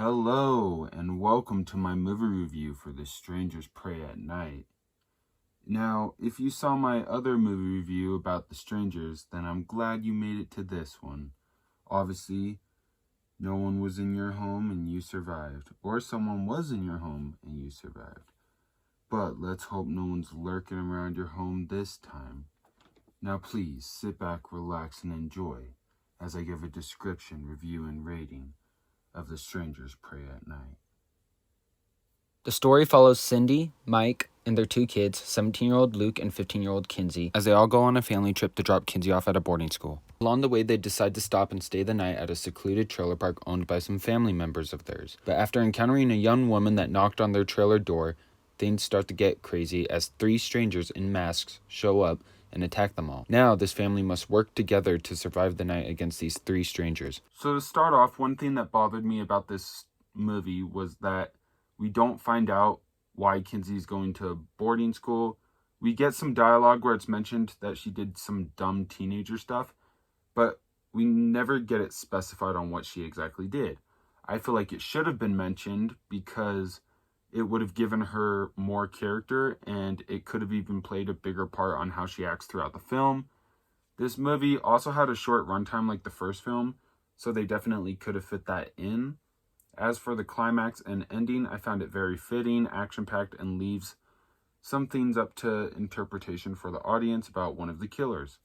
Hello, and welcome to my movie review for The Strangers Prey at Night. Now, if you saw my other movie review about The Strangers, then I'm glad you made it to this one. Obviously, no one was in your home and you survived, or someone was in your home and you survived. But let's hope no one's lurking around your home this time. Now please, sit back, relax, and enjoy as I give a description, review, and rating of The Strangers Prey at Night. The story follows Cindy, Mike, and their two kids, 17-year-old Luke and 15-year-old Kinsey, as they all go on a family trip to drop Kinsey off at a boarding school. Along the way, they decide to stop and stay the night at a secluded trailer park owned by some family members of theirs. But after encountering a young woman that knocked on their trailer door, things start to get crazy as three strangers in masks show up and attack them all. Now, this family must work together to survive the night against these three strangers. So to start off, one thing that bothered me about this movie was that we don't find out why Kinsey's going to boarding school. We get some dialogue where it's mentioned that she did some dumb teenager stuff, but we never get it specified on what she exactly did. I feel like it should have been mentioned because it would have given her more character, and it could have even played a bigger part on how she acts throughout the film. This movie also had a short runtime like the first film, so they definitely could have fit that in. As for the climax and ending, I found it very fitting, action-packed, and leaves some things up to interpretation for the audience about one of the killers.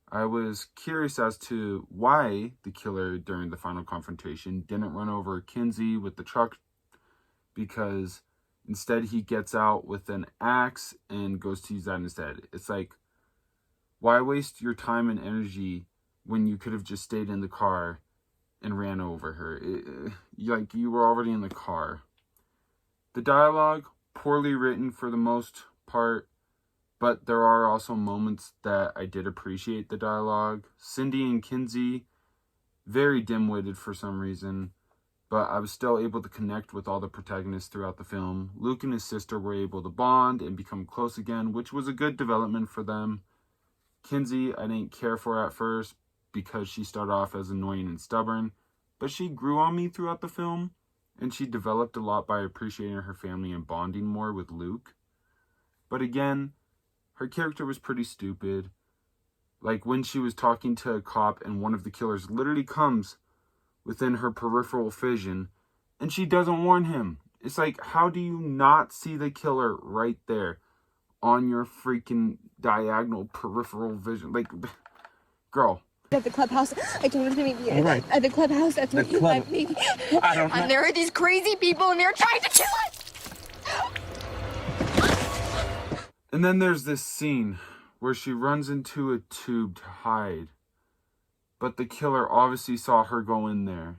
I was curious as to why the killer during the final confrontation didn't run over Kinsey with the truck, because instead he gets out with an axe and goes to use that instead. It's like, why waste your time and energy when you could have just stayed in the car and ran over her? Like, you were already in the car. The dialogue, poorly written for the most part, but there are also moments that I did appreciate the dialogue. Cindy and Kinsey, very dim-witted for some reason, but I was still able to connect with all the protagonists throughout the film. Luke and his sister were able to bond and become close again, which was a good development for them. Kinsey, I didn't care for at first because she started off as annoying and stubborn, but she grew on me throughout the film, and she developed a lot by appreciating her family and bonding more with Luke. But again, her character was pretty stupid. Like when she was talking to a cop and one of the killers literally comes within her peripheral vision, and she doesn't warn him. It's like, how do you not see the killer right there on your freaking diagonal peripheral vision? Like, girl. At the clubhouse, I told him to meet me. All right. At the clubhouse, that's where he met me. I don't know. And there are these crazy people, and they're trying to kill us. And then there's this scene where she runs into a tube to hide, but the killer obviously saw her go in there.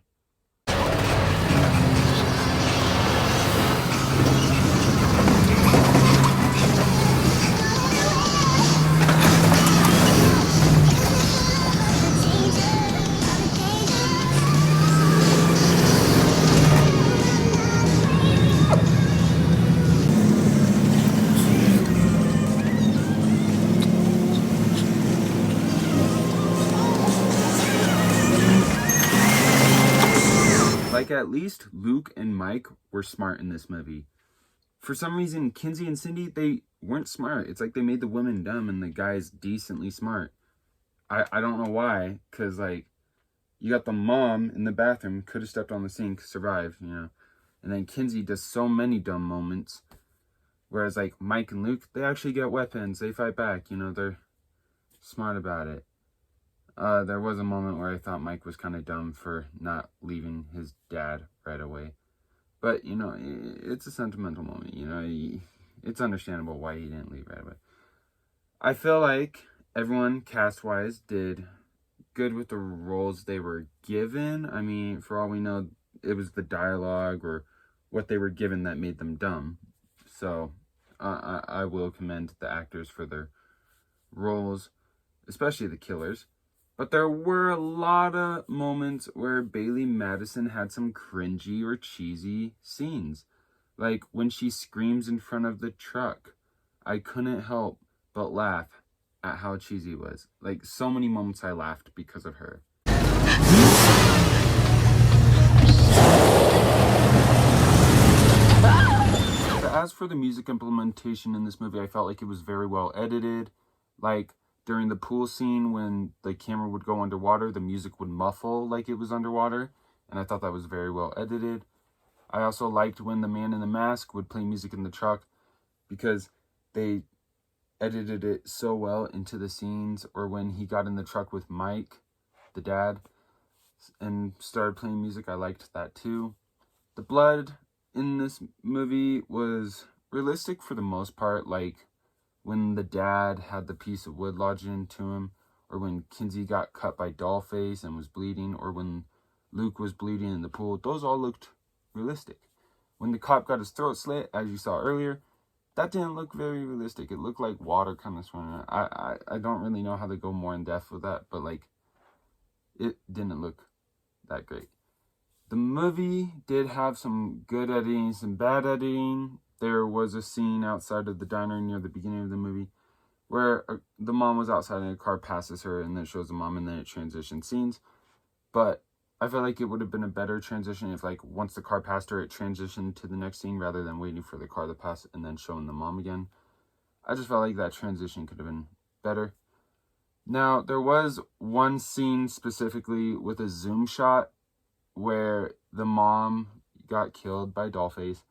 Like, at least Luke and Mike were smart in this movie. For some reason, Kinsey and Cindy, they weren't smart. It's like they made the women dumb and the guys decently smart. I don't know why, because, like, you got the mom in the bathroom, could have stepped on the sink, survived, you know. And then Kinsey does so many dumb moments. Whereas, like, Mike and Luke, they actually get weapons. They fight back, you know, they're smart about it. There was a moment where I thought Mike was kind of dumb for not leaving his dad right away. But, you know, it's a sentimental moment, you know. It's understandable why he didn't leave right away. I feel like everyone, cast-wise, did good with the roles they were given. I mean, for all we know, it was the dialogue or what they were given that made them dumb. So, I will commend the actors for their roles, especially the killers. But there were a lot of moments where Bailee Madison had some cringy or cheesy scenes. Like when she screams in front of the truck. I couldn't help but laugh at how cheesy it was. Like, so many moments I laughed because of her. for the music implementation in this movie, I felt like it was very well edited. Like, during the pool scene, when the camera would go underwater, the music would muffle like it was underwater, and I thought that was very well edited. I also liked when the man in the mask would play music in the truck, because they edited it so well into the scenes, or when he got in the truck with Mike, the dad, and started playing music. I liked that too. The blood in this movie was realistic for the most part, like when the dad had the piece of wood lodged into him, or when Kinsey got cut by Dollface and was bleeding, or when Luke was bleeding in the pool. Those all looked realistic. When the cop got his throat slit, as you saw earlier, that didn't look very realistic. It looked like water kind of swimming. I don't really know how to go more in depth with that, but like, it didn't look that great. The movie did have some good editing, some bad editing. There was a scene outside of the diner near the beginning of the movie where the mom was outside and a car passes her, and then it shows the mom, and then it transitions scenes. But I feel like it would have been a better transition if, like, once the car passed her, it transitioned to the next scene rather than waiting for the car to pass and then showing the mom again. I just felt like that transition could have been better. Now, there was one scene specifically with a zoom shot where the mom got killed by Dollface,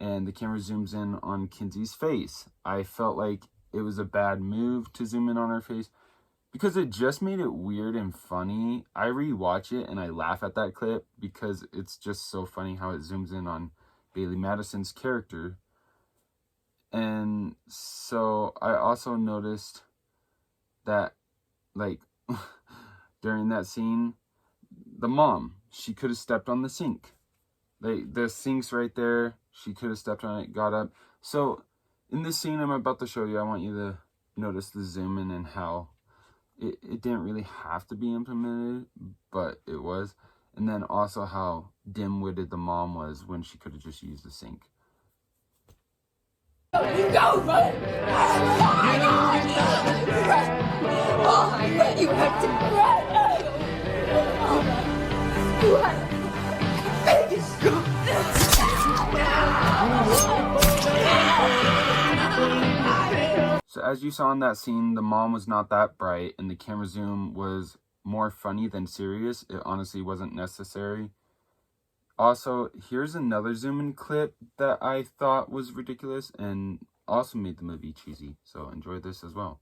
and the camera zooms in on Kinsey's face. I felt like it was a bad move to zoom in on her face, because it just made it weird and funny. I rewatch it and I laugh at that clip because it's just so funny how it zooms in on Bailey Madison's character. And so I also noticed that, like, during that scene, the mom, she could have stepped on the sink. The sink's right there. She could have stepped on it, got up. So in this scene I'm about to show you, I want you to notice the zoom in and how it didn't really have to be implemented, but it was. And then also how dim-witted the mom was when she could have just used the sink. Go, run! Oh, you have to run! You have So as you saw in that scene, the mom was not that bright, and the camera zoom was more funny than serious. It honestly wasn't necessary. Also, here's another zoom in clip that I thought was ridiculous and also made the movie cheesy. So enjoy this as well.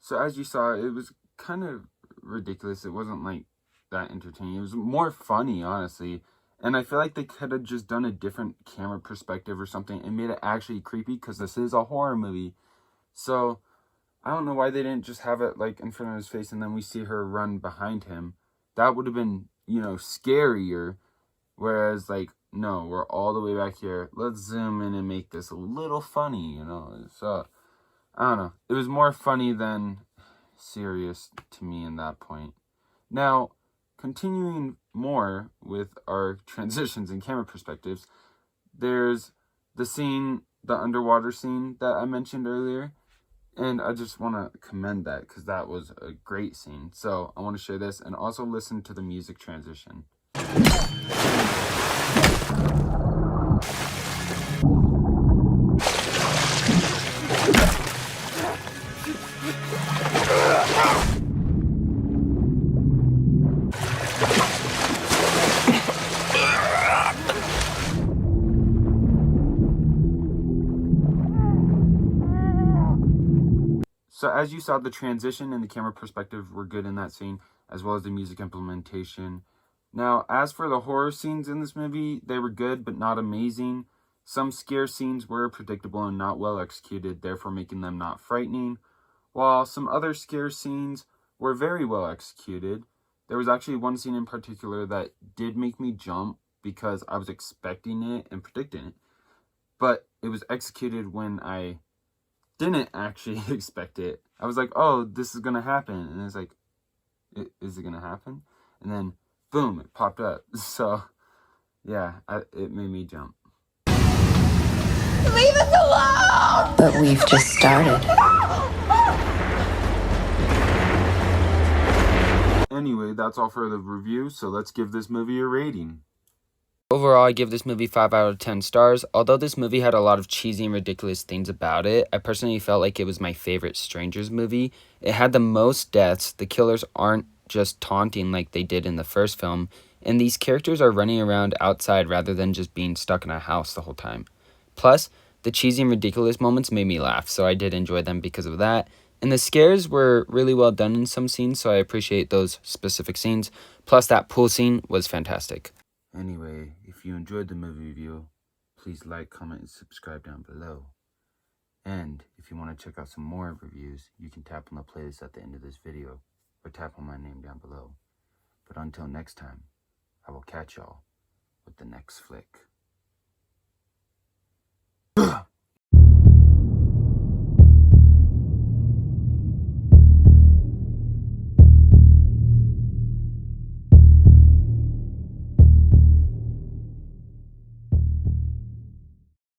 So as you saw, it was kind of ridiculous. It wasn't like that entertaining. It was more funny, honestly. And I feel like they could have just done a different camera perspective or something and made it actually creepy, because this is a horror movie. So I don't know why they didn't just have it like in front of his face and then we see her run behind him. That would have been, scarier. Whereas, like, no, we're all the way back here. Let's zoom in and make this a little funny, So I don't know. It was more funny than serious to me in that point. Now, continuing more with our transitions and camera perspectives, there's the underwater scene that I mentioned earlier. And I just want to commend that because that was a great scene. So I want to share this and also listen to the music transition. So as you saw, the transition and the camera perspective were good in that scene, as well as the music implementation. Now, as for the horror scenes in this movie, they were good, but not amazing. Some scare scenes were predictable and not well executed, therefore making them not frightening, while some other scare scenes were very well executed. There was actually one scene in particular that did make me jump because I was expecting it and predicting it, but it was executed when I didn't actually expect it. I was like, oh, this is gonna happen, and it's like, is it gonna happen? And then boom, it popped up. So yeah, it made me jump. Leave us alone! But we've just started. Anyway, that's all for the review, so let's give this movie a rating. Overall, I give this movie 5 out of 10 stars. Although this movie had a lot of cheesy and ridiculous things about it, I personally felt like it was my favorite Strangers movie. It had the most deaths, the killers aren't just taunting like they did in the first film, and these characters are running around outside rather than just being stuck in a house the whole time. Plus, the cheesy and ridiculous moments made me laugh, so I did enjoy them because of that. And the scares were really well done in some scenes, so I appreciate those specific scenes. Plus, that pool scene was fantastic. Anyway, if you enjoyed the movie review, please like, comment, and subscribe down below. And if you want to check out some more reviews, you can tap on the playlist at the end of this video, or tap on my name down below. But until next time, I will catch y'all with the next flick.